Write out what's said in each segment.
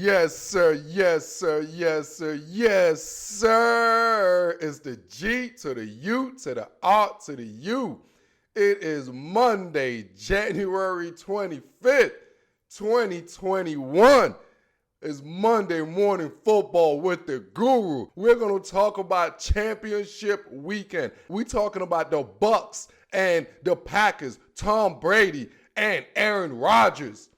Yes, sir. Yes, sir. Yes, sir. Yes, sir. It's the G to the U to the R to the U. It is Monday, January 25th, 2021. It's Monday morning football with the guru. We're going to talk about championship weekend. We're talking about the Bucs and the Packers, Tom Brady and Aaron Rodgers.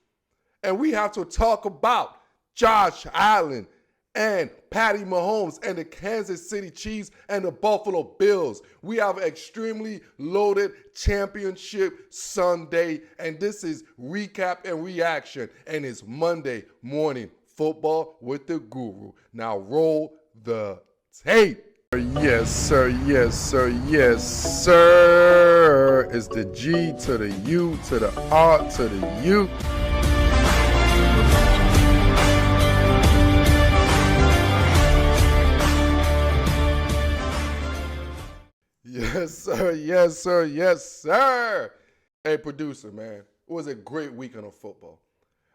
And we have to talk about Josh Allen and Patty Mahomes and the Kansas City Chiefs and the Buffalo Bills. We have an extremely loaded championship Sunday, and this is recap and reaction, and it's Monday morning football with the guru. Now roll the tape. Yes, sir. Yes, sir. Yes, sir. It's the G to the U to the R to the U. Yes, sir. Yes, sir. Yes, sir. Hey, producer, man. It was a great weekend of football.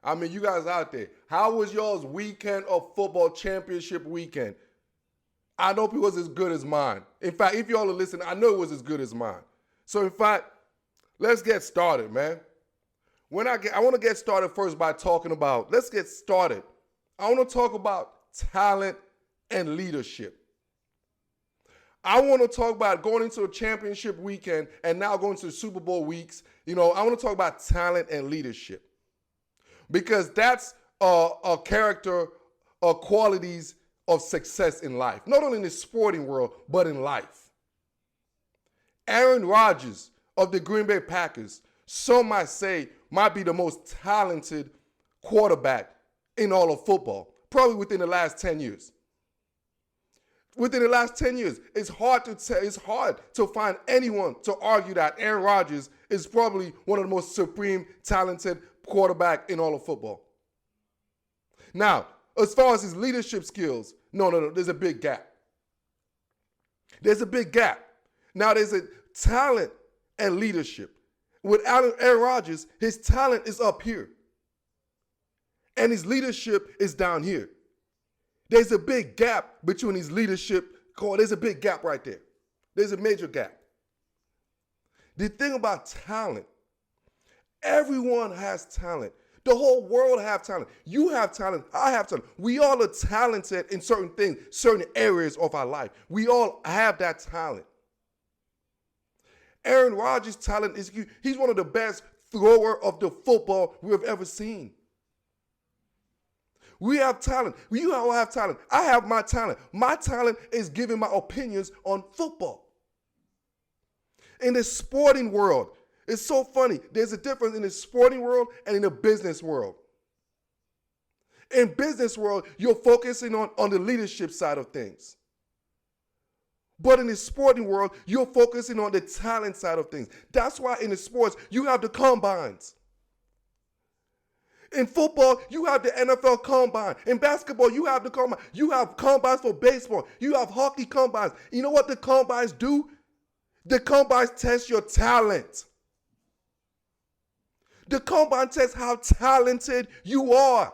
I mean, you guys out there, how was y'all's weekend of football, championship weekend? I know it was as good as mine. In fact, if y'all are listening, I know it was as good as mine. So, in fact, let's get started, man. I want to get started first by talking about, let's get started. I want to talk about talent and leadership. I want to talk about going into a championship weekend and now going to the Super Bowl weeks. I want to talk about talent and leadership because that's a character of qualities of success in life, not only in the sporting world, but in life. Aaron Rodgers of the Green Bay Packers, some might say, might be the most talented quarterback in all of football, probably within the last 10 years. Within the last 10 years, it's hard to find anyone to argue that Aaron Rodgers is probably one of the most supreme, talented quarterback in all of football. Now, as far as his leadership skills, no, there's a big gap. There's a big gap. Now, there's a talent and leadership. With Aaron Rodgers, his talent is up here. And his leadership is down here. There's a big gap between his leadership. There's a big gap right there. There's a major gap. The thing about talent, everyone has talent. The whole world have talent. You have talent. I have talent. We all are talented in certain things, certain areas of our life. We all have that talent. Aaron Rodgers' talent is he's one of the best thrower of the football we have ever seen. We have talent. You all have talent. I have my talent. My talent is giving my opinions on football. In the sporting world, it's so funny. There's a difference in the sporting world and in the business world. In business world, you're focusing on the leadership side of things. But in the sporting world, you're focusing on the talent side of things. That's why in the sports, you have the combines. In football, you have the NFL combine. In basketball, you have the combine. You have combines for baseball. You have hockey combines. You know what the combines do? The combines test your talent. The combine tests how talented you are.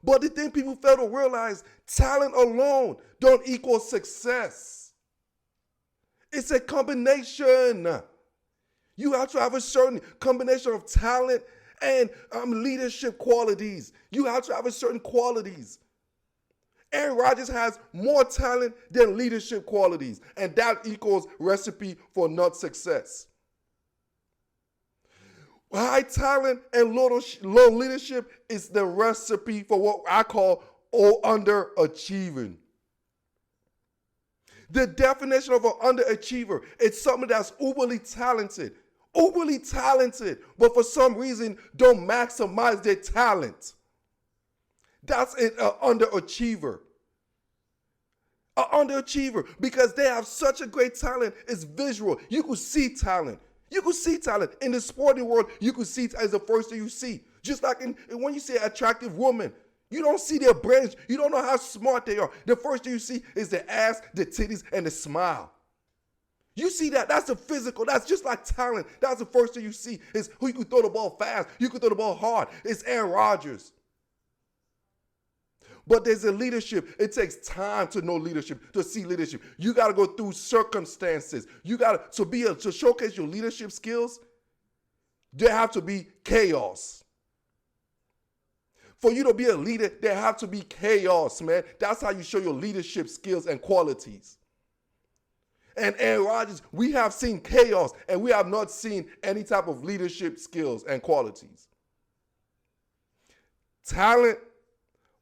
But the thing people fail to realize, talent alone don't equal success. It's a combination. You have to have a certain combination of talent and leadership qualities. You have to have a certain qualities. Aaron Rodgers has more talent than leadership qualities, and that equals recipe for not success. High talent and low leadership is the recipe for what I call underachieving. The definition of an underachiever is something that's uberly talented, but for some reason don't maximize their talent. That's an underachiever. An underachiever, because they have such a great talent, it's visual. You could see talent. In the sporting world, you could see as the first thing you see. Just like when you see an attractive woman, you don't see their brains. You don't know how smart they are. The first thing you see is the ass, the titties, and the smile. You see that? That's the physical. That's just like talent. That's the first thing you see is who you can throw the ball fast. You can throw the ball hard. It's Aaron Rodgers. But there's a leadership. It takes time to know leadership, to see leadership. You got to go through circumstances. You got to showcase your leadership skills. There have to be chaos. For you to be a leader, there have to be chaos, man. That's how you show your leadership skills and qualities. And Aaron Rodgers, we have seen chaos, and we have not seen any type of leadership skills and qualities. Talent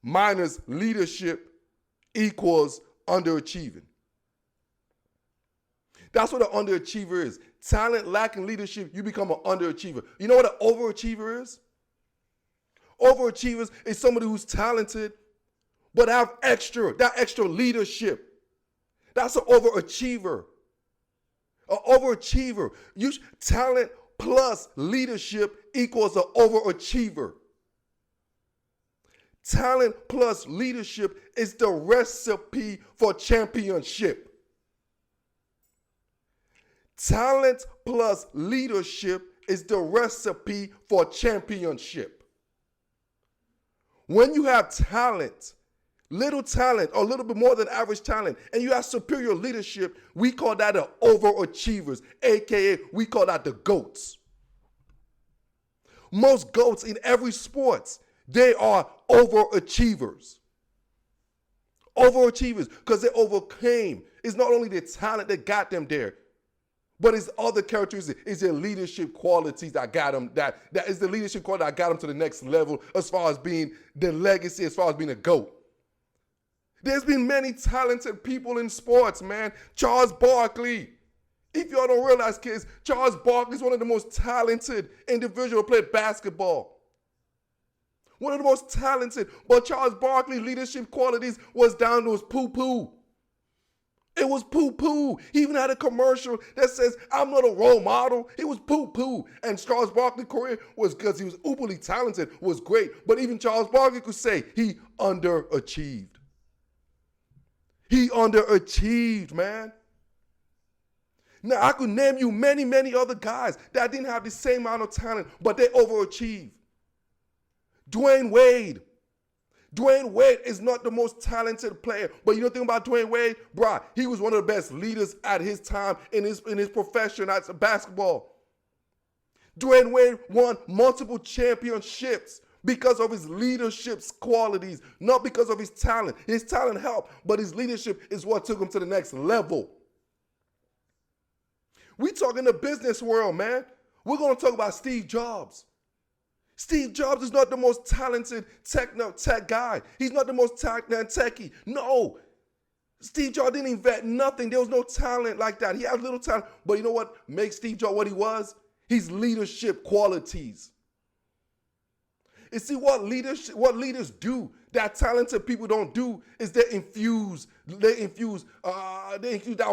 minus leadership equals underachieving. That's what an underachiever is. Talent lacking leadership, you become an underachiever. You know what an overachiever is? Overachievers is somebody who's talented, but have that extra leadership. That's an overachiever. An overachiever. Talent plus leadership equals an overachiever. Talent plus leadership is the recipe for championship. Talent plus leadership is the recipe for championship. When you have talent, little talent or a little bit more than average talent, and you have superior leadership, we call that the overachievers, aka we call that the GOATs. Most GOATs in every sport, they are overachievers. Overachievers, because they overcame. It's not only their talent that got them there, but it's other characteristics. It's their leadership qualities that got them. That is the leadership quality that got them to the next level as far as being the legacy, as far as being a GOAT. There's been many talented people in sports, man. Charles Barkley. If y'all don't realize, kids, Charles Barkley is one of the most talented individuals who played basketball. One of the most talented. But Charles Barkley's leadership qualities was down to his poo-poo. It was poo-poo. He even had a commercial that says, I'm not a role model. It was poo-poo. And Charles Barkley's career was, because he was uberly talented, was great. But even Charles Barkley could say he underachieved. He underachieved, man. Now, I could name you many, many other guys that didn't have the same amount of talent, but they overachieved. Dwayne Wade. Dwayne Wade is not the most talented player, but you know the thing about Dwayne Wade? Bruh, he was one of the best leaders at his time in his profession as basketball. Dwayne Wade won multiple championships because of his leadership qualities, not because of his talent. His talent helped, but his leadership is what took him to the next level. We talk in the business world, man. We're going to talk about Steve Jobs. Steve Jobs is not the most talented tech guy. He's not the most techie. No. Steve Jobs didn't invent nothing. There was no talent like that. He had little talent. But you know what makes Steve Jobs what he was? His leadership qualities. You see, what leaders do that talented people don't do is they infuse that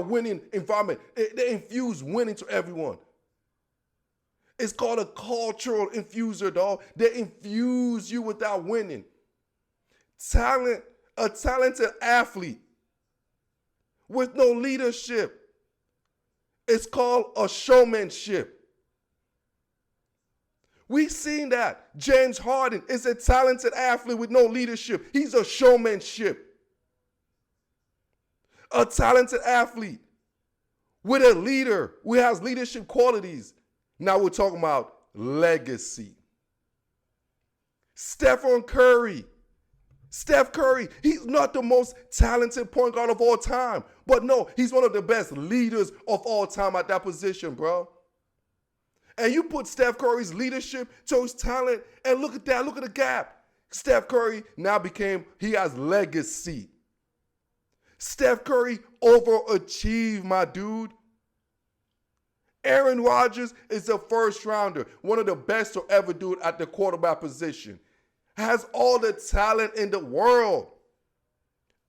winning environment. They infuse winning to everyone. It's called a cultural infuser, dog. They infuse you with that winning. A talented athlete with no leadership. It's called a showmanship. We've seen that. James Harden is a talented athlete with no leadership. He's a showmanship. A talented athlete with a leader who has leadership qualities. Now we're talking about legacy. Steph Curry, he's not the most talented point guard of all time. But no, he's one of the best leaders of all time at that position, bro. And you put Steph Curry's leadership to his talent, and look at that, look at the gap. Steph Curry now he has legacy. Steph Curry overachieved, my dude. Aaron Rodgers is a first rounder, one of the best to ever do it at the quarterback position. Has all the talent in the world.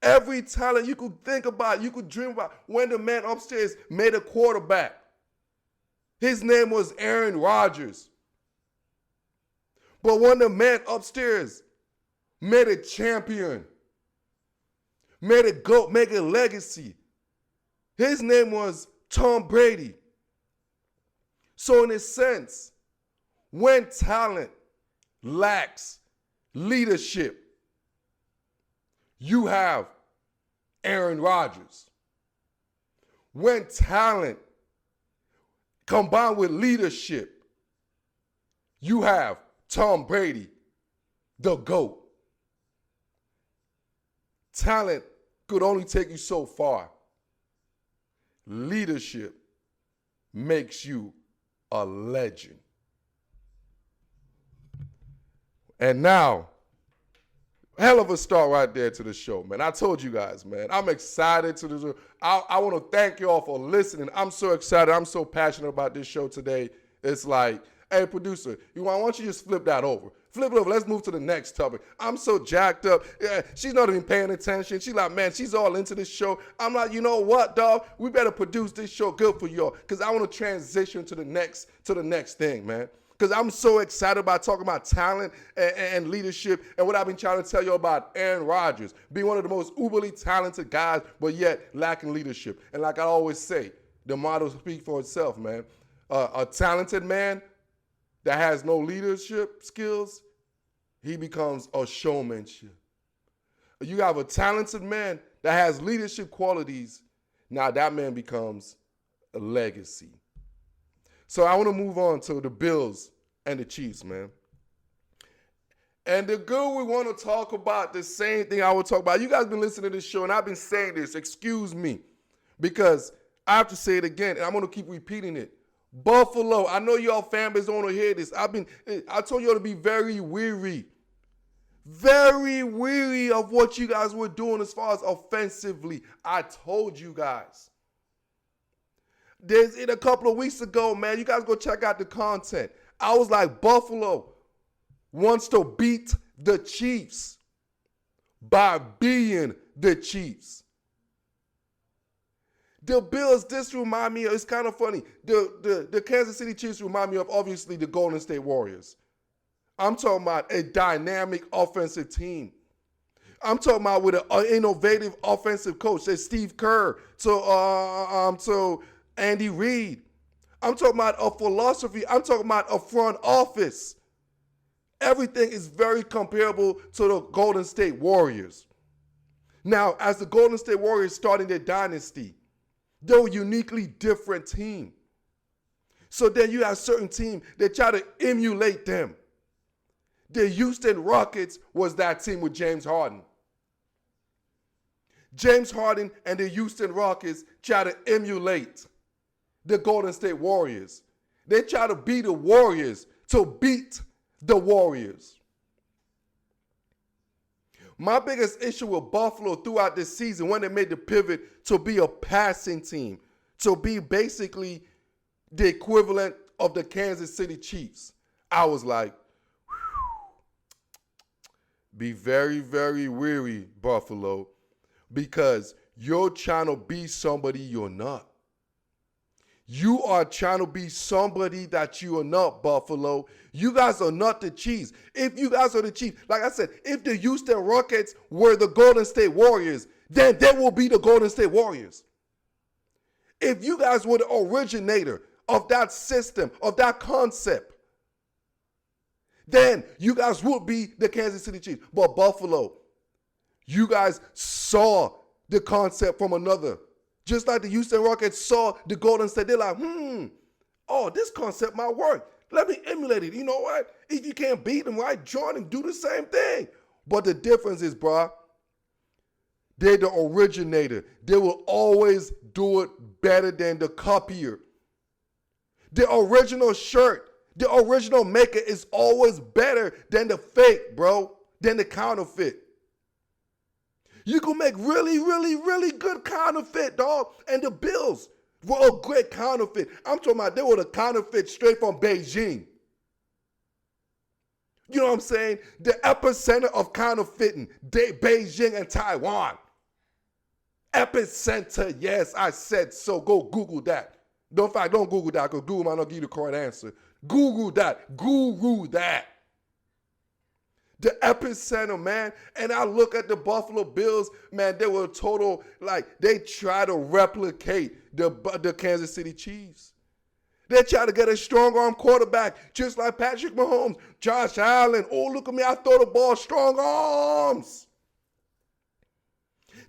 Every talent you could think about, you could dream about. When the man upstairs made a quarterback, his name was Aaron Rodgers. But when the man upstairs made a champion, made a GOAT, made a legacy, his name was Tom Brady. So in a sense, when talent lacks leadership, you have Aaron Rodgers. When talent combined with leadership, you have Tom Brady, the GOAT. Talent could only take you so far. Leadership makes you a legend. And now, hell of a start right there to the show, man. I told you guys, man. I'm excited to this. I want to thank you all for listening. I'm so excited. I'm so passionate about this show today. It's like, hey, producer, why don't you just flip that over? Flip it over. Let's move to the next topic. I'm so jacked up. Yeah, she's not even paying attention. She's like, man, she's all into this show. I'm like, you know what, dog? We better produce this show good for y'all because I want to transition to the next thing, man. Because I'm so excited about talking about talent and leadership and what I've been trying to tell you about Aaron Rodgers, being one of the most uberly talented guys, but yet lacking leadership. And like I always say, the model speaks for itself, man. A talented man that has no leadership skills, he becomes a showmanship. You have a talented man that has leadership qualities, now that man becomes a legacy. So I want to move on to the Bills and the Chiefs, man. And the good we want to talk about the same thing I would talk about. You guys been listening to this show, and I've been saying this, excuse me, because I have to say it again, and I'm going to keep repeating it. Buffalo, I know y'all fan base don't want to hear this. I told y'all to be very weary of what you guys were doing as far as offensively. I told you guys. There's a couple of weeks ago, man, you guys go check out the content. I was like, Buffalo wants to beat the Chiefs by being the Chiefs. The Bills, this remind me of, it's kind of funny. The Kansas City Chiefs remind me of, obviously, the Golden State Warriors. I'm talking about a dynamic offensive team. I'm talking about with an innovative offensive coach. There's Steve Kerr to Andy Reid. I'm talking about a philosophy. I'm talking about a front office. Everything is very comparable to the Golden State Warriors. Now, as the Golden State Warriors starting their dynasty, they're a uniquely different team. So then you have certain teams that try to emulate them. The Houston Rockets was that team with James Harden. James Harden and the Houston Rockets try to emulate the Golden State Warriors. They try to be the Warriors to beat the Warriors. My biggest issue with Buffalo throughout this season, when they made the pivot to be a passing team, to be basically the equivalent of the Kansas City Chiefs, I was like, be very, very weary, Buffalo, because you're trying to be somebody you're not. You are trying to be somebody that you are not, Buffalo. You guys are not the Chiefs. If you guys are the Chiefs, like I said, if the Houston Rockets were the Golden State Warriors, then they will be the Golden State Warriors. If you guys were the originator of that system, of that concept, then you guys would be the Kansas City Chiefs. But Buffalo, you guys saw the concept from another. Just like the Houston Rockets saw the Golden State, they're like, this concept might work. Let me emulate it. You know what? If you can't beat them, right, join and do the same thing. But the difference is, bro, they're the originator. They will always do it better than the copier. The original shirt, the original maker is always better than the fake, bro, than the counterfeit. You can make really, really, really good counterfeit, dog. And the Bills were a great counterfeit. I'm talking about they were the counterfeit straight from Beijing. You know what I'm saying? The epicenter of counterfeiting, Beijing and Taiwan. Epicenter, yes, I said so. Go Google that. Don't Google that, because Google might not give you the correct answer. Google that. Google that. The epicenter, man. And I look at the Buffalo Bills, man, they were total, like, they try to replicate the Kansas City Chiefs. They try to get a strong arm quarterback, just like Patrick Mahomes, Josh Allen. Oh, look at me, I throw the ball, strong arms.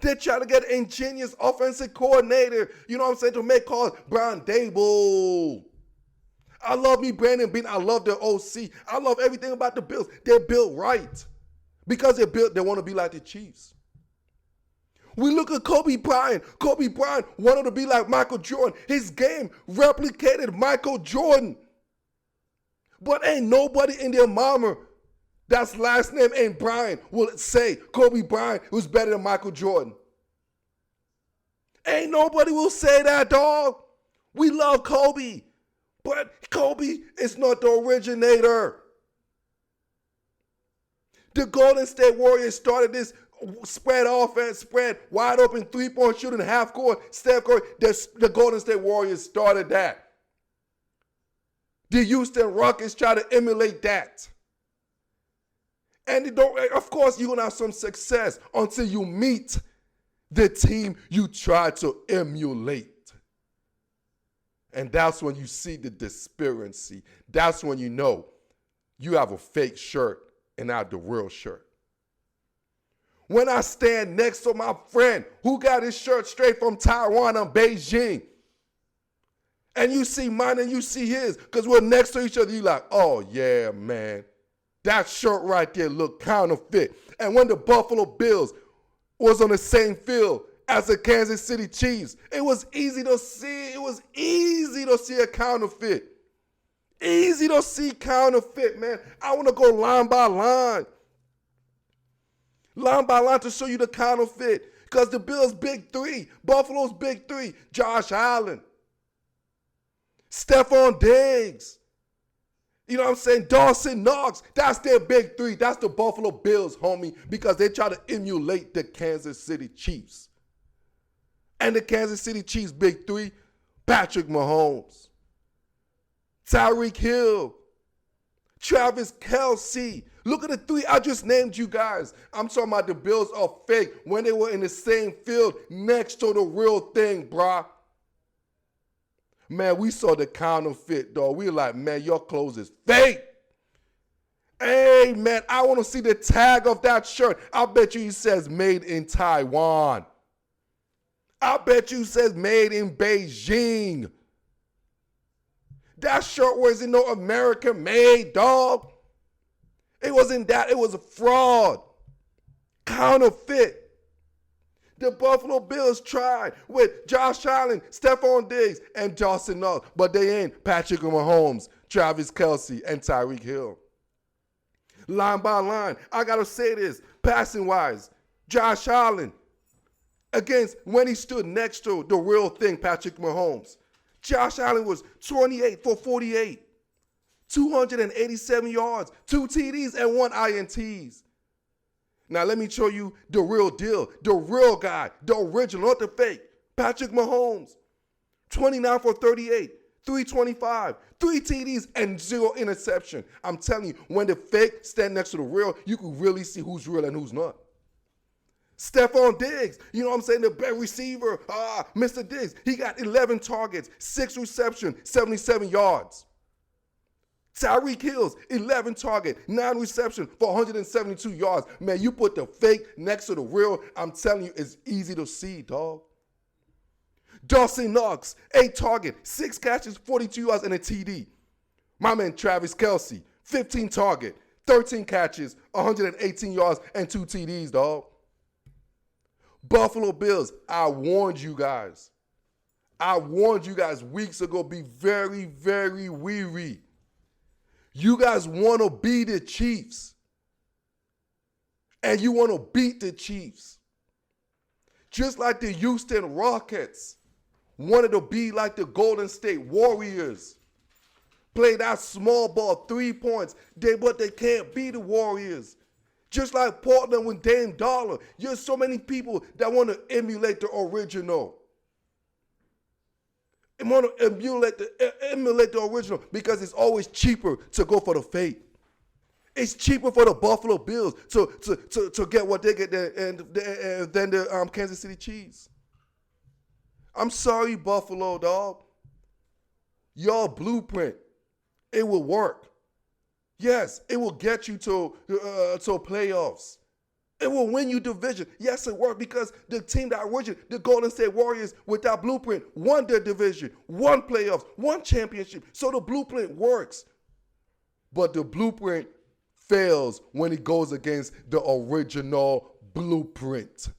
They try to get an ingenious offensive coordinator, you know what I'm saying, to make calls. Brian Dable. I love me Brandon Bean. I love their OC. I love everything about the Bills. They're built right. Because they want to be like the Chiefs. We look at Kobe Bryant. Kobe Bryant wanted to be like Michael Jordan. His game replicated Michael Jordan. But ain't nobody in their mama that's last name ain't Bryant will say Kobe Bryant was better than Michael Jordan. Ain't nobody will say that, dog. We love Kobe. But Kobe is not the originator. The Golden State Warriors started this spread offense, spread wide open three-point shooting, half court, Steph Curry. The Golden State Warriors started that. The Houston Rockets try to emulate that. And of course, you're going to have some success until you meet the team you try to emulate. And that's when you see the disparity. That's when you know you have a fake shirt and not the real shirt. When I stand next to my friend who got his shirt straight from Taiwan and Beijing, and you see mine and you see his, because we're next to each other, you like, oh yeah, man, that shirt right there look counterfeit. And when the Buffalo Bills was on the same field as the Kansas City Chiefs, it was easy to see. It was easy to see a counterfeit. Easy to see counterfeit, man. I want to go line by line. Line by line to show you the counterfeit. Because the Bills' big three, Buffalo's big three, Josh Allen, Stephon Diggs, you know what I'm saying, Dawson Knox, that's their big three. That's the Buffalo Bills, homie, because they try to emulate the Kansas City Chiefs. And the Kansas City Chiefs' big three, Patrick Mahomes, Tyreek Hill, Travis Kelce. Look at the three I just named you guys. I'm talking about the Bills are fake when they were in the same field next to the real thing, brah. Man, we saw the counterfeit, dog. We were like, man, your clothes is fake. Hey, man, I want to see the tag of that shirt. I bet you it says made in Taiwan. I bet you it says made in Beijing. That shirt wasn't no American made, dog. It wasn't that. It was a fraud. Counterfeit. The Buffalo Bills tried with Josh Allen, Stephon Diggs, and Dawson Knox, but they ain't Patrick Mahomes, Travis Kelce, and Tyreek Hill. Line by line, I got to say this, passing-wise, Josh Allen, against when he stood next to the real thing, Patrick Mahomes, Josh Allen was 28 for 48, 287 yards, 2 TDs, and 1 INTs. Now, let me show you the real deal, the real guy, the original, not the fake. Patrick Mahomes, 29 for 38, 325, 3 TDs, and 0 interception. I'm telling you, when the fake stand next to the real, you can really see who's real and who's not. Stephon Diggs, you know what I'm saying, the best receiver, Mr. Diggs, he got 11 targets, 6 receptions, 77 yards. Tyreek Hill, 11 target, 9 reception for 172 yards. Man, you put the fake next to the real, I'm telling you, it's easy to see, dog. Dawson Knox, 8 target, 6 catches, 42 yards, and a TD. My man Travis Kelce, 15 target, 13 catches, 118 yards, and 2 TDs, dog. Buffalo Bills, I warned you guys. I warned you guys weeks ago, be very, very weary. You guys want to be the Chiefs. And you want to beat the Chiefs. Just like the Houston Rockets wanted to be like the Golden State Warriors. Play that small ball, 3 points, but they can't be the Warriors. Just like Portland with Dame Dollar. There's so many people that want to emulate the original. And want to emulate the original because it's always cheaper to go for the fake. It's cheaper for the Buffalo Bills to get what they get than the Kansas City Chiefs. I'm sorry, Buffalo, dog. Your blueprint, it will work. Yes, it will get you to playoffs. It will win you division. Yes, it worked because the team that originated, the Golden State Warriors, with that blueprint, won their division, won playoffs, won championship. So the blueprint works. But the blueprint fails when it goes against the original blueprint.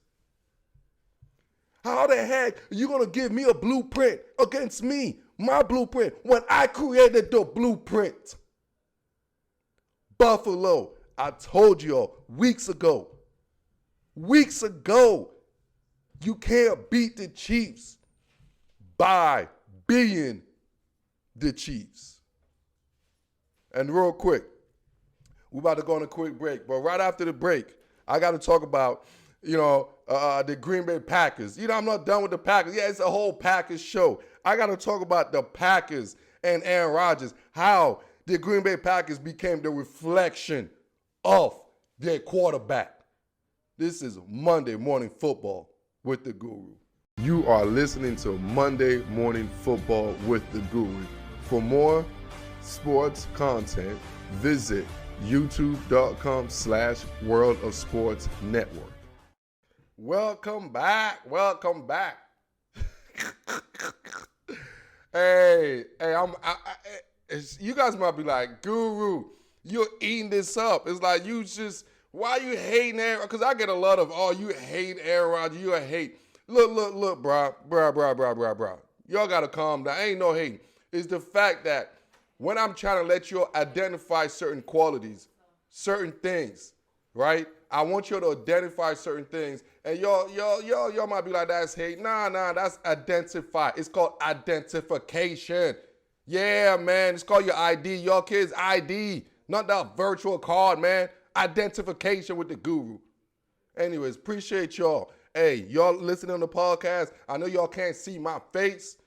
How the heck are you going to give me a blueprint against me, my blueprint, when I created the blueprint? Buffalo, I told y'all weeks ago, you can't beat the Chiefs by being the Chiefs. And real quick, we're about to go on a quick break, but right after the break, I got to talk about, the Green Bay Packers. I'm not done with the Packers. Yeah, it's a whole Packers show. I got to talk about the Packers and Aaron Rodgers, how the Green Bay Packers became the reflection of their quarterback. This is Monday Morning Football with the Guru. You are listening to Monday Morning Football with the Guru. For more sports content, visit youtube.com/World of Sports Network. Welcome back. Hey, you guys might be like, Guru, you're eating this up. It's like why you hating Aaron? Because I get a lot of, you hate Aaron Rodgers, you a hate. Look, bro. Y'all got to calm down. Ain't no hating. It's the fact that when I'm trying to let you identify certain qualities, certain things, right? I want you to identify certain things, and y'all might be like, that's hate. Nah, that's identify. It's called identification. Yeah, man, it's called your ID. Your kids' ID, not that virtual card, man. Identification with the Guru. Anyways, appreciate y'all. Hey, y'all listening on the podcast. I know y'all can't see my face.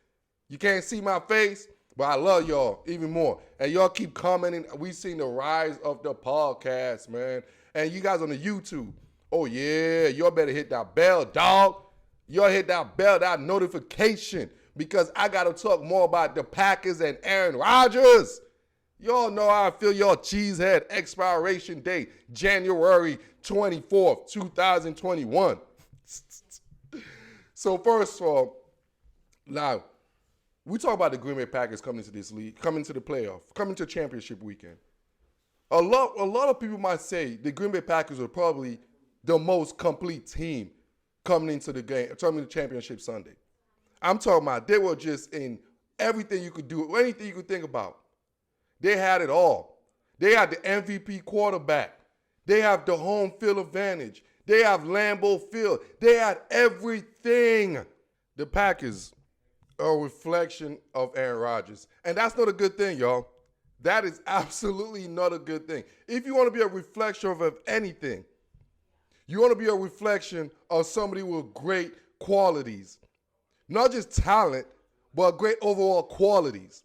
You can't see my face, but I love y'all even more. And y'all keep commenting. We seen the rise of the podcast, man. And you guys on the YouTube, oh yeah, y'all better hit that bell, dog. Y'all hit that bell, that notification, because I got to talk more about the Packers and Aaron Rodgers. Y'all know how I feel. Y'all cheesehead expiration date, January 24th, 2021. So first of all, now, we talk about the Green Bay Packers coming into this league, coming to the playoff, coming to championship weekend. A lot of people might say the Green Bay Packers are probably the most complete team coming into the game, coming to championship Sunday. I'm talking about they were just in everything you could do, anything you could think about. They had it all. They had the MVP quarterback. They have the home field advantage. They have Lambeau Field. They had everything. The Packers are a reflection of Aaron Rodgers. And that's not a good thing, y'all. That is absolutely not a good thing. If you want to be a reflection of anything, you want to be a reflection of somebody with great qualities. Not just talent, but great overall qualities.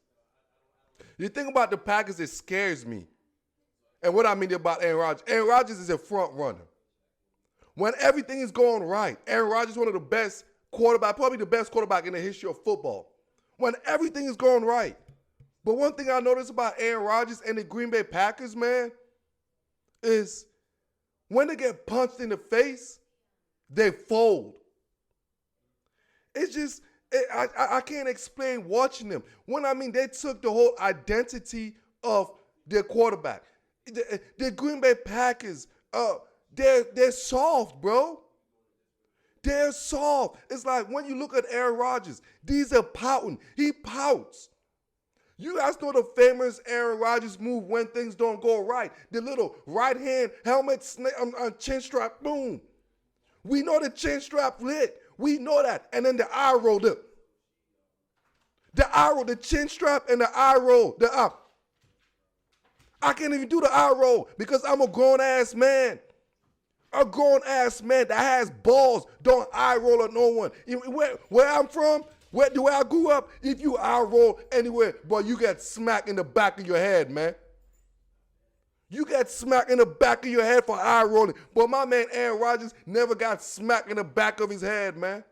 You think about the Packers, it scares me. And what I mean about Aaron Rodgers is a front runner. When everything is going right, Aaron Rodgers is one of the best quarterback, probably the best quarterback in the history of football. When everything is going right. But one thing I noticed about Aaron Rodgers and the Green Bay Packers, man, is when they get punched in the face, they fold. It's just, I can't explain watching them. When I mean they took the whole identity of their quarterback. The Green Bay Packers, they're soft, bro. They're soft. It's like when you look at Aaron Rodgers, these are pouting. He pouts. You guys know the famous Aaron Rodgers move when things don't go right. The little right hand helmet chin strap, boom. We know the chin strap lit. We know that. And then the eye rolled up. The eye roll, the chin strap and the eye roll. I can't even do the eye roll because I'm a grown-ass man. A grown-ass man that has balls don't eye roll at no one. Where I'm from, where I grew up, if you eye roll anywhere, boy, you get smacked in the back of your head, man. You get smacked in the back of your head for eye rolling. But my man Aaron Rodgers never got smacked in the back of his head, man.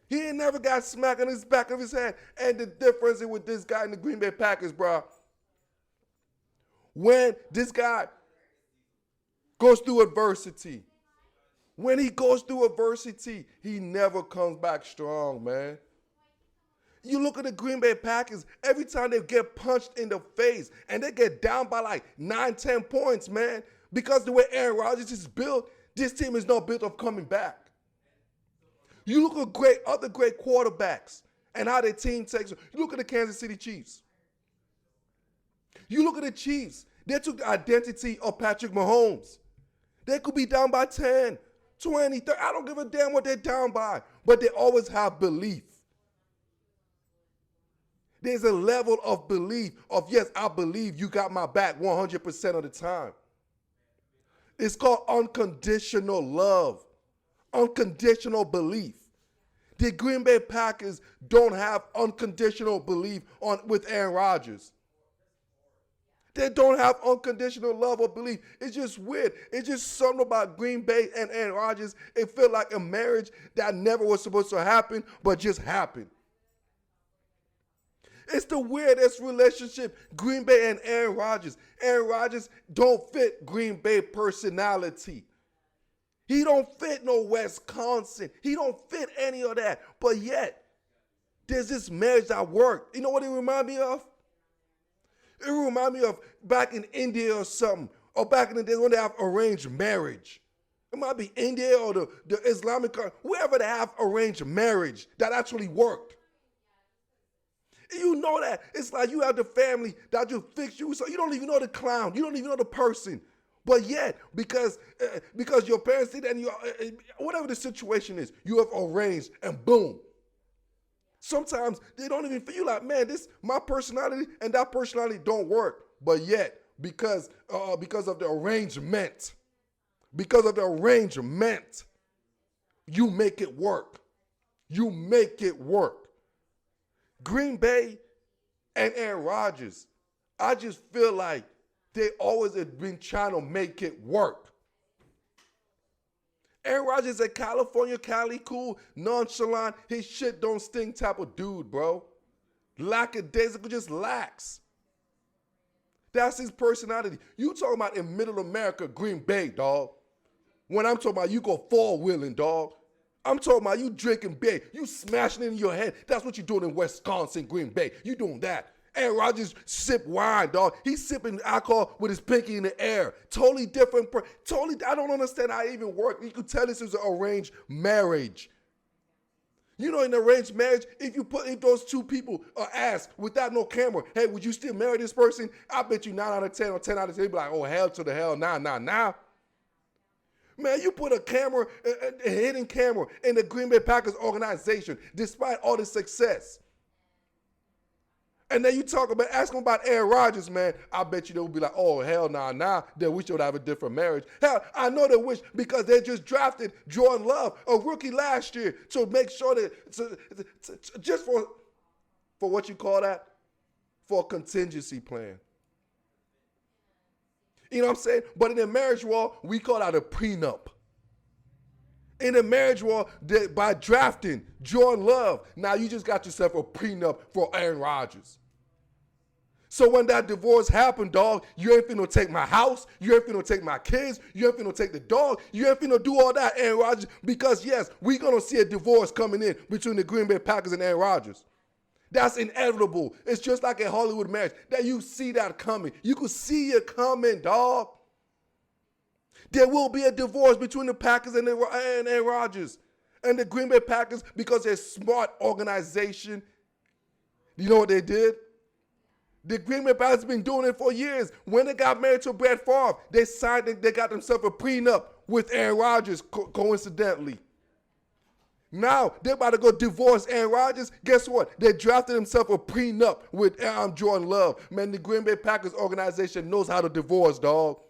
He ain't never got smacked in his back of his head. And the difference is with this guy in the Green Bay Packers, bro. When this guy goes through adversity, When he goes through adversity, he never comes back strong, man. You look at the Green Bay Packers, every time they get punched in the face and they get down by like 9, 10 points, man, because the way Aaron Rodgers is built, this team is not built of coming back. You look at other great quarterbacks and how their team takes. You look at the Kansas City Chiefs. You look at the Chiefs. They took the identity of Patrick Mahomes. They could be down by 10, 20, 30. I don't give a damn what they're down by, but they always have belief. There's a level of belief of, yes, I believe you got my back 100% of the time. It's called unconditional love, unconditional belief. The Green Bay Packers don't have unconditional belief with Aaron Rodgers. They don't have unconditional love or belief. It's just weird. It's just something about Green Bay and Aaron Rodgers. It felt like a marriage that never was supposed to happen, but just happened. It's the weirdest relationship, Green Bay and Aaron Rodgers. Aaron Rodgers don't fit Green Bay personality. He don't fit no Wisconsin. He don't fit any of that. But yet, there's this marriage that worked. You know what it remind me of? It remind me of back in India or something. Or back in the days when they have arranged marriage. It might be India or the Islamic country. Wherever they have arranged marriage that actually worked. You know that. It's like you have the family that just fix you. So you don't even know the clown. You don't even know the person. But yet, because your parents did that, and whatever the situation is, you have arranged, and boom. Sometimes they don't even feel like, man, this my personality and that personality don't work. But yet, because of the arrangement, you make it work. You make it work. Green Bay and Aaron Rodgers, I just feel like they always have been trying to make it work. Aaron Rodgers is a California, Cali cool, nonchalant, his shit don't stink type of dude, bro. Lackadaisical, just lax. That's his personality. You talking about in middle America, Green Bay, dog. When I'm talking about you go four-wheeling, dog. I'm talking about you drinking beer, you smashing it in your head. That's what you're doing in Wisconsin, Green Bay. You doing that. Aaron Rodgers sip wine, dog. He's sipping alcohol with his pinky in the air. Totally different. I don't understand how it even worked. You could tell this is an arranged marriage. You know, in an arranged marriage, if those two people are asked without no camera, hey, would you still marry this person? I bet you 9 out of 10 or 10 out of 10, they'd be like, oh, hell to the hell, nah. Man, you put a hidden camera in the Green Bay Packers organization, despite all the success. And then you ask them about Aaron Rodgers, man. I bet you they'll be like, oh, hell nah. They wish they would have a different marriage. Hell, I know they wish because they just drafted Jordan Love, a rookie last year, to make sure that, just for what you call that? For a contingency plan. You know what I'm saying? But in the marriage wall, we call that a prenup. In the marriage wall, by drafting Jordan Love, now you just got yourself a prenup for Aaron Rodgers. So when that divorce happened, dog, you ain't finna take my house, you ain't finna take my kids, you ain't finna take the dog, you ain't finna do all that, Aaron Rodgers, because yes, we're gonna see a divorce coming in between the Green Bay Packers and Aaron Rodgers. That's inevitable. It's just like a Hollywood marriage that you see that coming. You could see it coming, dog. There will be a divorce between the Packers and Aaron Rodgers. And the Green Bay Packers, because they're a smart organization, you know what they did? The Green Bay Packers have been doing it for years. When they got married to Brett Favre, they got themselves a prenup with Aaron Rodgers, coincidentally. Now, they're about to go divorce Aaron Rodgers. Guess what? They drafted themselves a prenup with Jordan Love. Man, the Green Bay Packers organization knows how to divorce, dog.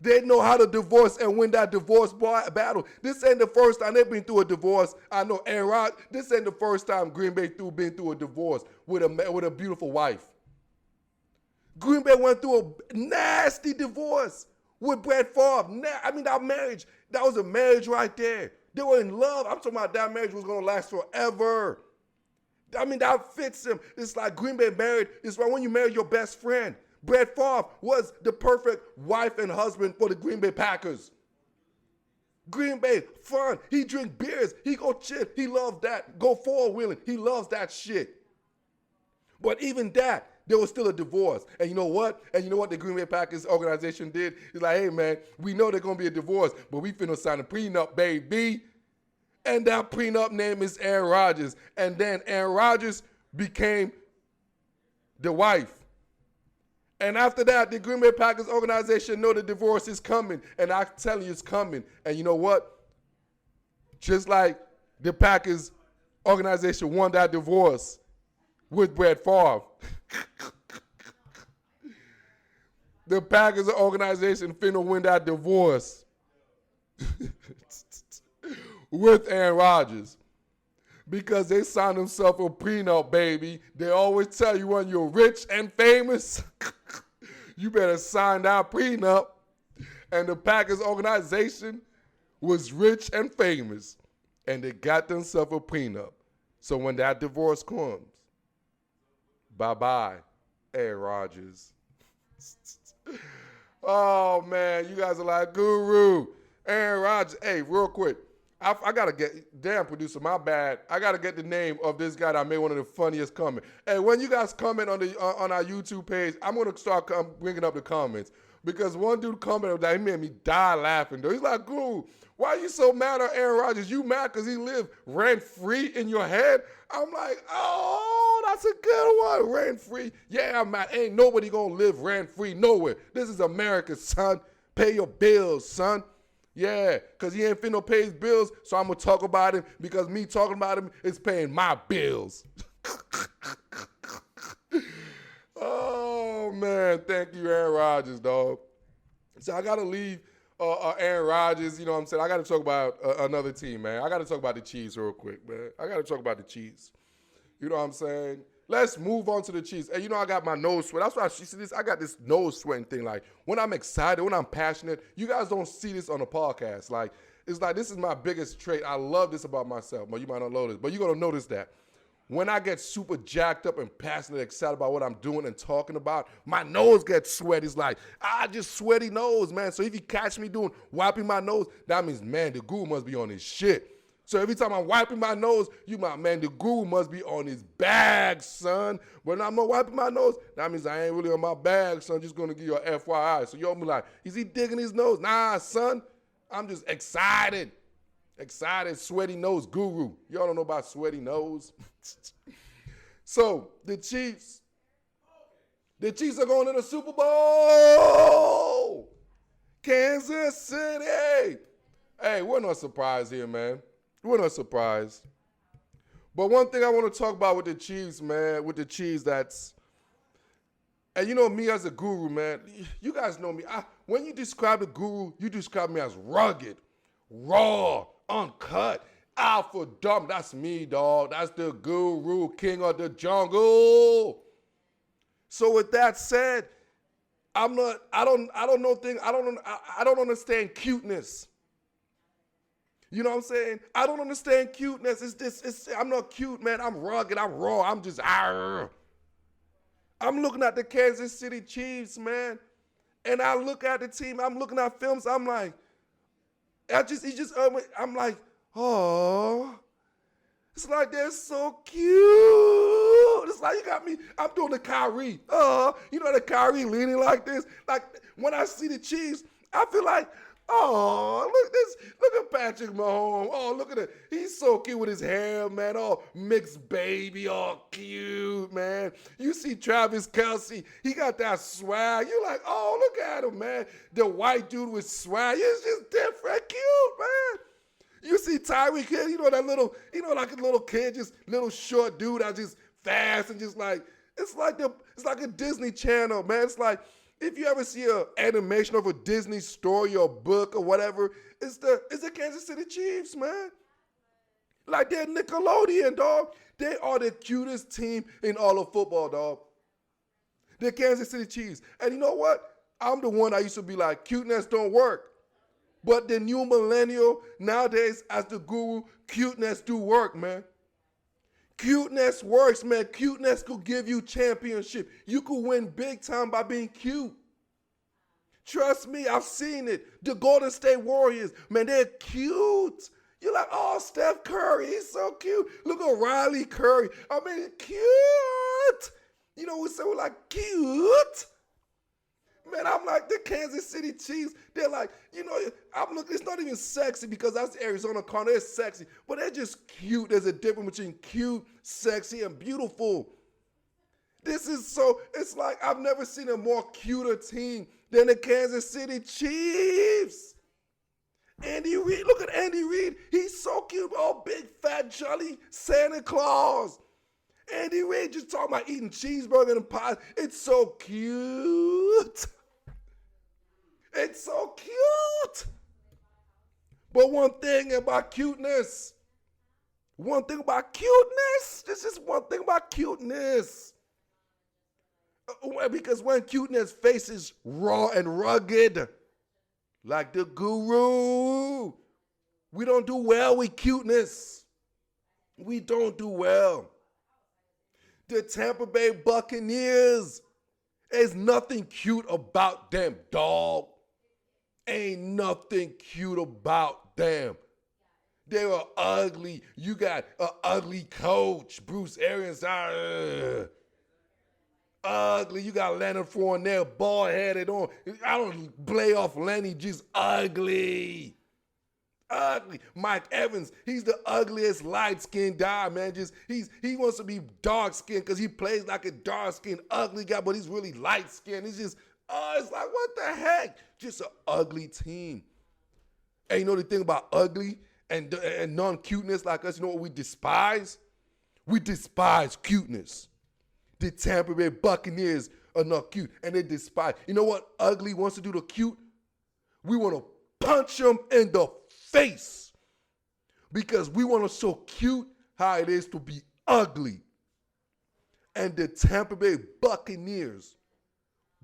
They know how to divorce and win that divorce battle. This ain't the first time they've been through a divorce. I know Aaron Rodgers, this ain't the first time Green Bay been through a divorce with a beautiful wife. Green Bay went through a nasty divorce with Brett Favre. That was a marriage right there. They were in love. I'm talking about that marriage was going to last forever. That fits them. It's like Green Bay married. It's like when you marry your best friend. Brett Favre was the perfect wife and husband for the Green Bay Packers. Green Bay, fun. He drink beers. He go chill. He loves that. Go four-wheeling. He loves that shit. But even that, there was still a divorce. And you know what? And you know what the Green Bay Packers organization did? It's like, hey, man, we know there's going to be a divorce, but we finna sign a prenup, baby. And that prenup name is Aaron Rodgers. And then Aaron Rodgers became the wife. And after that, the Green Bay Packers organization know the divorce is coming. And I'm telling you, it's coming. And you know what? Just like the Packers organization won that divorce with Brett Favre. The Packers organization finna win that divorce with Aaron Rodgers. Because they signed themselves a prenup, baby. They always tell you when you're rich and famous, you better sign that prenup. And the Packers organization was rich and famous. And they got themselves a prenup. So when that divorce comes, bye-bye, Aaron Rodgers. Oh, man, you guys are like, Guru. Aaron Rodgers. Hey, real quick. I got to get, damn producer, my bad. I got to get the name of this guy that made one of the funniest comments. Hey, when you guys comment on our YouTube page, I'm going to start bringing up the comments. Because one dude commented that he made me die laughing, though. He's like, Guru, why are you so mad at Aaron Rodgers? You mad because he lived rent-free in your head? I'm like, oh, that's a good one, rent-free. Yeah, I'm mad. Ain't nobody going to live rent-free nowhere. This is America, son. Pay your bills, son. Yeah, because he ain't finna pay his bills, so I'm going to talk about him because me talking about him is paying my bills. Oh, man. Thank you, Aaron Rodgers, dog. So I got to leave Aaron Rodgers, you know what I'm saying? I got to talk about another team, man. I got to talk about the Chiefs real quick, man. I got to talk about the Chiefs. You know what I'm saying? Let's move on to the Chiefs. And you know I got my nose sweat. That's why you see this. I got this nose sweating thing. Like when I'm excited, when I'm passionate, you guys don't see this on the podcast. Like it's like this is my biggest trait. I love this about myself. But you might not know this, but you're gonna notice that. When I get super jacked up and passionate, excited about what I'm doing and talking about, my nose gets sweaty. It's like, just sweaty nose, man. So if you catch me wiping my nose, that means, man, the guru must be on his shit. So every time I'm wiping my nose, man, the guru must be on his bag, son. But when I'm not wiping my nose, that means I ain't really on my bag, son. Just gonna give you a FYI. So y'all be like, is he digging his nose? Nah, son. I'm just excited. Excited, sweaty nose guru. Y'all don't know about sweaty nose. So the Chiefs are going to the Super Bowl. Kansas City. Hey, we're not surprised here, man. We're not surprised. But one thing I want to talk about with the Chiefs, man, and you know me as a guru, man, you guys know me. When you describe the guru, you describe me as rugged, raw, uncut, alpha dumb. That's me, dog. That's the guru, king of the jungle. So with that said, I don't understand cuteness. You know what I'm saying? I don't understand cuteness. I'm not cute, man. I'm rugged. I'm raw. I'm just, I'm looking at the Kansas City Chiefs, man. And I look at the team. I'm looking at films. I'm like, I'm like, oh, it's like they're so cute. It's like you got me. I'm doing the Kyrie. You know the Kyrie leaning like this. Like when I see the Chiefs, I feel like, oh, look at this. Look at Patrick Mahomes. Oh, look at it. He's so cute with his hair, man. Oh, mixed baby, all cute, man. You see Travis Kelce. He got that swag. You're like, oh, look at him, man. The white dude with swag. It's just different, cute, man. You see Tyreek Hill, you know that little, like a little kid, just little short dude that's just fast and just like, it's like a Disney Channel, man. It's like, if you ever see an animation of a Disney story or book or whatever, it's the Kansas City Chiefs, man. Like they're Nickelodeon, dog. They are the cutest team in all of football, dog. The Kansas City Chiefs. And you know what? I'm the one that used to be like, cuteness don't work. But the new millennial nowadays, as the guru, cuteness do work, man. Cuteness works, man. Cuteness could give you championship. You could win big time by being cute. Trust me, I've seen it. The Golden State Warriors, man, they're cute. You're like, oh, Steph Curry, he's so cute. Look at Riley Curry. I mean, cute. You know, we're like, cute. Man, I'm like, the Kansas City Chiefs, they're like, you know, I'm looking, it's not even sexy because that's Arizona Cardinals. They're sexy, but they're just cute. There's a difference between cute, sexy, and beautiful. This is so, it's like I've never seen a more cuter team than the Kansas City Chiefs. Andy Reid, look at Andy Reid. He's so cute, all big, fat, jolly Santa Claus. Andy Reid just talking about eating cheeseburger and pie. It's so cute. It's so cute. But one thing about cuteness, this is one thing about cuteness. Because when cuteness faces raw and rugged, like the guru, we don't do well with cuteness. We don't do well. The Tampa Bay Buccaneers, there's nothing cute about them, dog. Ain't nothing cute about them. They were ugly. You got an ugly coach, Bruce Arians. Ugly. You got Leonard Fournette, bald-headed on. I don't play off Lenny, just ugly. Ugly. Mike Evans, he's the ugliest light-skinned guy, man. He wants to be dark-skinned because he plays like a dark-skinned, ugly guy, but he's really light-skinned. It's just, it's like, what the heck? Just an ugly team. And you know the thing about ugly and non-cuteness like us, you know what we despise? We despise cuteness. The Tampa Bay Buccaneers are not cute, and they despise. You know what ugly wants to do to cute? We want to punch them in the face because we want to show cute how it is to be ugly. And the Tampa Bay Buccaneers,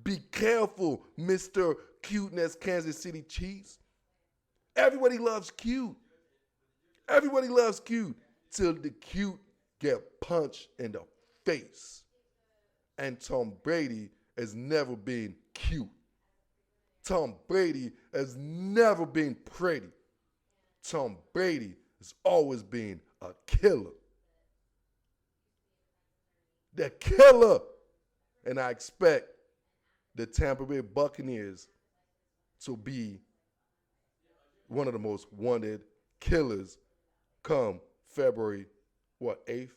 be careful, Mr. Cuteness Kansas City Chiefs. Everybody loves cute. Everybody loves cute till the cute get punched in the face. And Tom Brady has never been cute. Tom Brady has never been pretty. Tom Brady has always been a killer. The killer. And I expect the Tampa Bay Buccaneers to be one of the most wanted killers come February, 8th,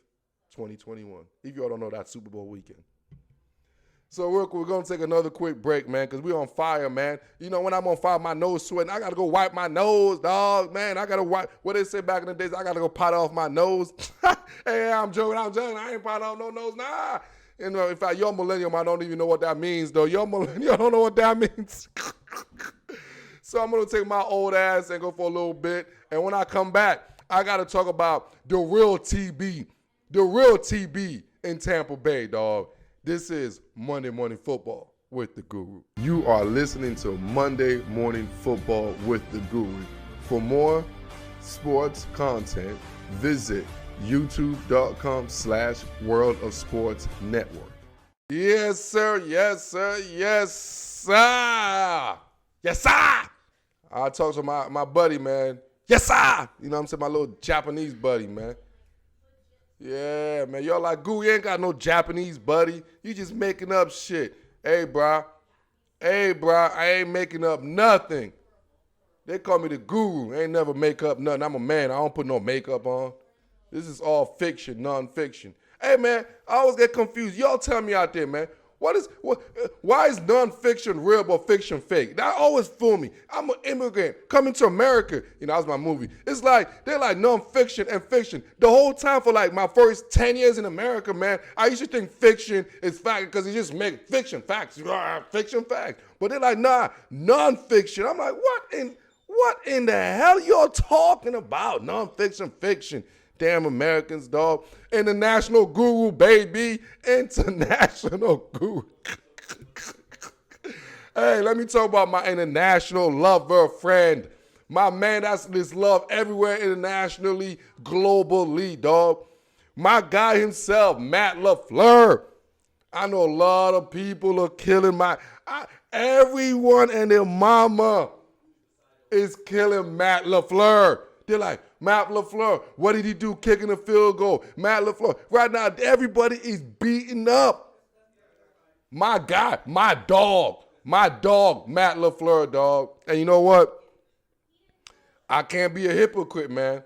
2021. If y'all don't know, that Super Bowl weekend. So we're going to take another quick break, man, because we're on fire, man. You know, when I'm on fire, my nose sweating. I got to go wipe my nose, dog, man. I got to wipe. What they say back in the days, I got to go pot off my nose. Hey, I'm joking. I ain't pot off no nose. Nah. You know, in fact, you're millennial. I don't even know what that means, though. You're millennial. I don't know what that means. So I'm going to take my old ass and go for a little bit. And when I come back, I got to talk about the real TB. The real TB in Tampa Bay, dog. This is Monday Morning Football with the Guru. You are listening to Monday Morning Football with the Guru. For more sports content, visit youtube.com/World of Sports Network. Yes, sir. Yes, sir. Yes, sir. Yes, sir. I talked to my buddy, man. Yes, sir. You know what I'm saying? My little Japanese buddy, man. Yeah, man. Y'all like, Goo, you ain't got no Japanese buddy. You just making up shit. Hey, bro. I ain't making up nothing. They call me the Guru. I ain't never make up nothing. I'm a man. I don't put no makeup on. This is all fiction, non-fiction. Hey, man, I always get confused. Y'all tell me out there, man. Why is non-fiction real but fiction fake? That always fool me. I'm an immigrant coming to America. You know, that was my movie. It's like, they're like non-fiction and fiction. The whole time for like my first 10 years in America, man, I used to think fiction is fact because it just make fiction facts. Fiction facts. But they're like, nah, non-fiction. I'm like, what in the hell y'all talking about? Non-fiction, fiction. Damn Americans, dog. International Guru, baby. International Guru. Hey, let me talk about my international lover friend. My man, that's this love everywhere internationally, globally, dog. My guy himself, Matt Lafleur. I know a lot of people are killing Everyone and their mama is killing Matt Lafleur. They're like, Matt Lafleur, what did he do kicking a field goal? Matt Lafleur. Right now, everybody is beating up my guy, my dog, Matt Lafleur, dog. And you know what? I can't be a hypocrite, man.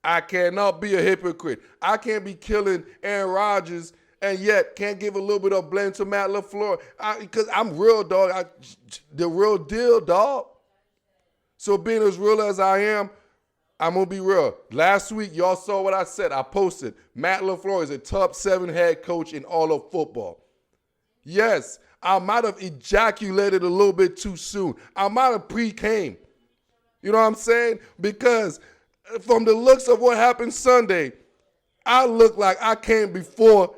I cannot be a hypocrite. I can't be killing Aaron Rodgers and yet can't give a little bit of blame to Matt Lafleur because I'm real, dog. The real deal, dog. So being as real as I am, I'm going to be real. Last week, y'all saw what I said. I posted, Matt Lafleur is a top 7 head coach in all of football. Yes, I might have ejaculated a little bit too soon. I might have pre-came. You know what I'm saying? Because from the looks of what happened Sunday, I look like I came before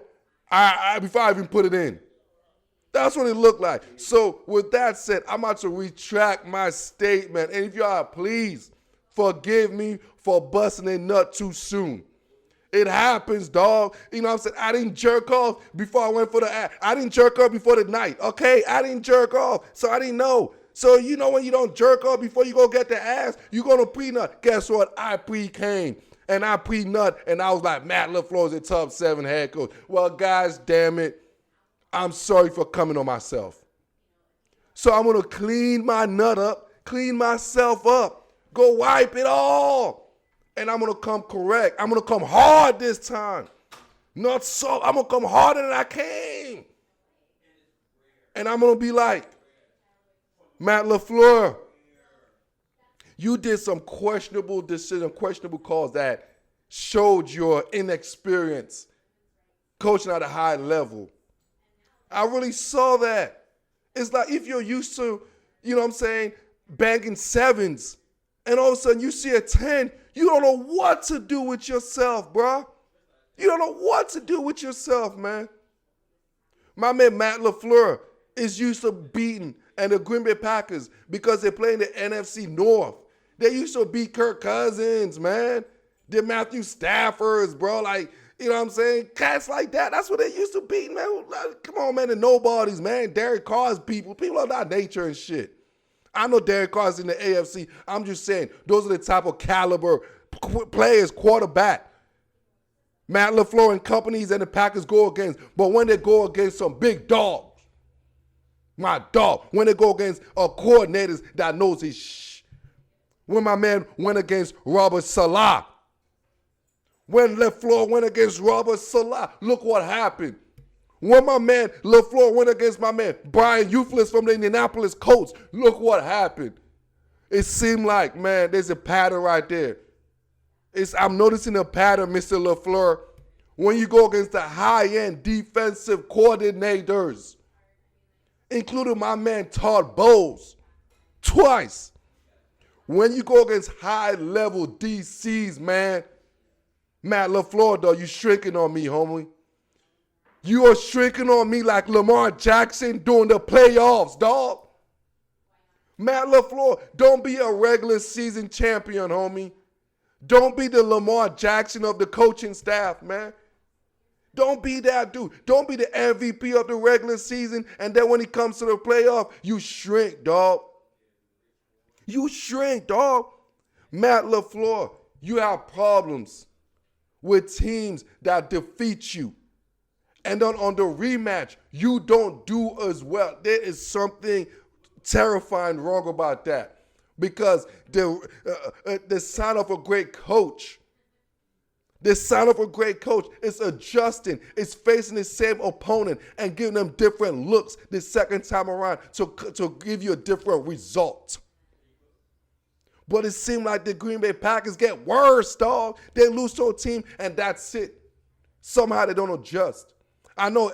I even put it in. That's what it looked like. So with that said, I'm about to retract my statement. And if y'all please forgive me for busting a nut too soon. It happens, dog. You know what I'm saying? I didn't jerk off before I went for the ass. I didn't jerk off before the night, okay? I didn't jerk off, so I didn't know. So you know when you don't jerk off before you go get the ass, you're going to pre-nut. Guess what? I pre-came, and I pre-nut, and I was like, Matt LaFleur is a top 7 head coach. Well, guys, damn it, I'm sorry for coming on myself. So I'm going to clean my nut up, clean myself up, go wipe it all. And I'm going to come correct. I'm going to come hard this time. Not soft. I'm going to come harder than I came. And I'm going to be like, Matt LaFleur, you did some questionable decisions, questionable calls that showed your inexperience coaching at a high level. I really saw that. It's like if you're used to, you know what I'm saying, banging 7s, and all of a sudden you see a 10, you don't know what to do with yourself, bro. You don't know what to do with yourself, man. My man Matt LaFleur is used to beating and the Green Bay Packers because they play in the NFC North. They used to beat Kirk Cousins, man. They're Matthew Staffords, bro. Like, you know what I'm saying? Cats like that. That's what they used to beat, man. Come on, man. The nobodies, man. Derek Carr's people. People of that nature and shit. I know Derek Carr's in the AFC. I'm just saying, those are the type of caliber players, quarterback. Matt LaFleur and companies and the Packers go against. But when they go against some big dogs, my dog, when they go against coordinators that knows his shh. When my man went against Robert Salah. When LaFleur went against Robert Salah, look what happened. When my man LaFleur went against my man Brian Euflis from the Indianapolis Colts, look what happened. It seemed like, man, there's a pattern right there. I'm noticing a pattern, Mr. LaFleur, when you go against the high-end defensive coordinators, including my man Todd Bowles, twice. When you go against high-level DCs, man, Matt LaFleur, though, you shrinking on me, homie. You are shrinking on me like Lamar Jackson during the playoffs, dog. Matt LaFleur, don't be a regular season champion, homie. Don't be the Lamar Jackson of the coaching staff, man. Don't be that dude. Don't be the MVP of the regular season, and then when it comes to the playoff, you shrink, dog. You shrink, dog. Matt LaFleur, you have problems with teams that defeat you. And then on the rematch, you don't do as well. There is something terrifying wrong about that. Because the sign of a great coach, is adjusting, is facing the same opponent and giving them different looks the second time around to give you a different result. But it seemed like the Green Bay Packers get worse, dog. They lose to a team and that's it. Somehow they don't adjust. I'm not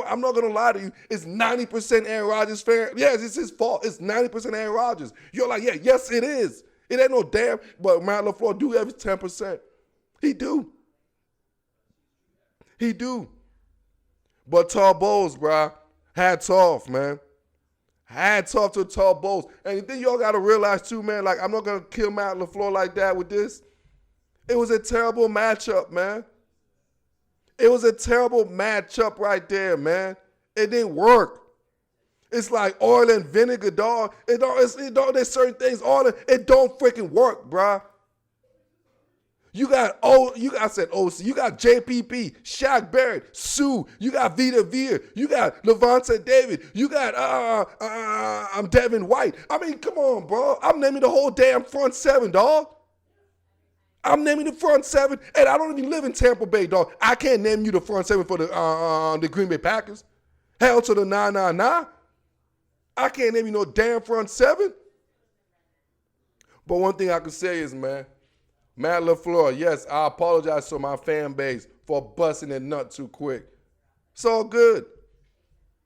gonna lie to you, it's 90% Aaron Rodgers fan. Yes, it's his fault. It's 90% Aaron Rodgers. You're like, yeah, yes, it is. It ain't no damn, but Matt LaFleur do have his 10%. He do. But Todd Bowles, bro, hats off, man. Hats off to Todd Bowles. And the thing y'all gotta realize too, man, like I'm not gonna kill Matt LaFleur like that with this. It was a terrible matchup, man. It was a terrible matchup right there, man. It didn't work. It's like oil and vinegar, dog. There's certain things, it don't freaking work, bruh. You got OC, you got JPP, Shaq Barrett, Sue, you got Vita Vea, you got Levante David, you got I'm Devin White. I mean, come on, bro. I'm naming the whole damn front seven, dog. I'm naming the front seven, and I don't even live in Tampa Bay, dog. I can't name you the front seven for the Green Bay Packers. Hell to the 999. I can't name you no damn front seven. But one thing I can say is, man, Matt Lafleur, yes, I apologize to my fan base for busting a nut too quick. It's all good.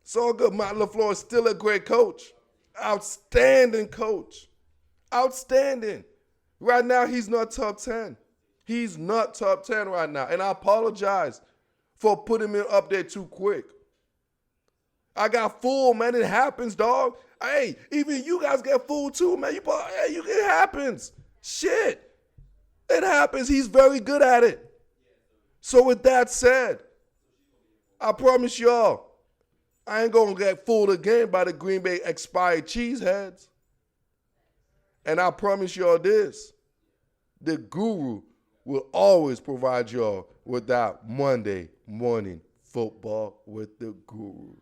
It's all good. Matt Lafleur is still a great coach. Outstanding coach. Outstanding. Right now, he's not top 10. He's not top 10 right now. And I apologize for putting him up there too quick. I got fooled, man. It happens, dog. Hey, even you guys get fooled too, man. It happens. Shit. It happens. He's very good at it. So with that said, I promise y'all, I ain't going to get fooled again by the Green Bay expired cheeseheads. And I promise y'all this, the guru will always provide y'all with that Monday morning football with the guru.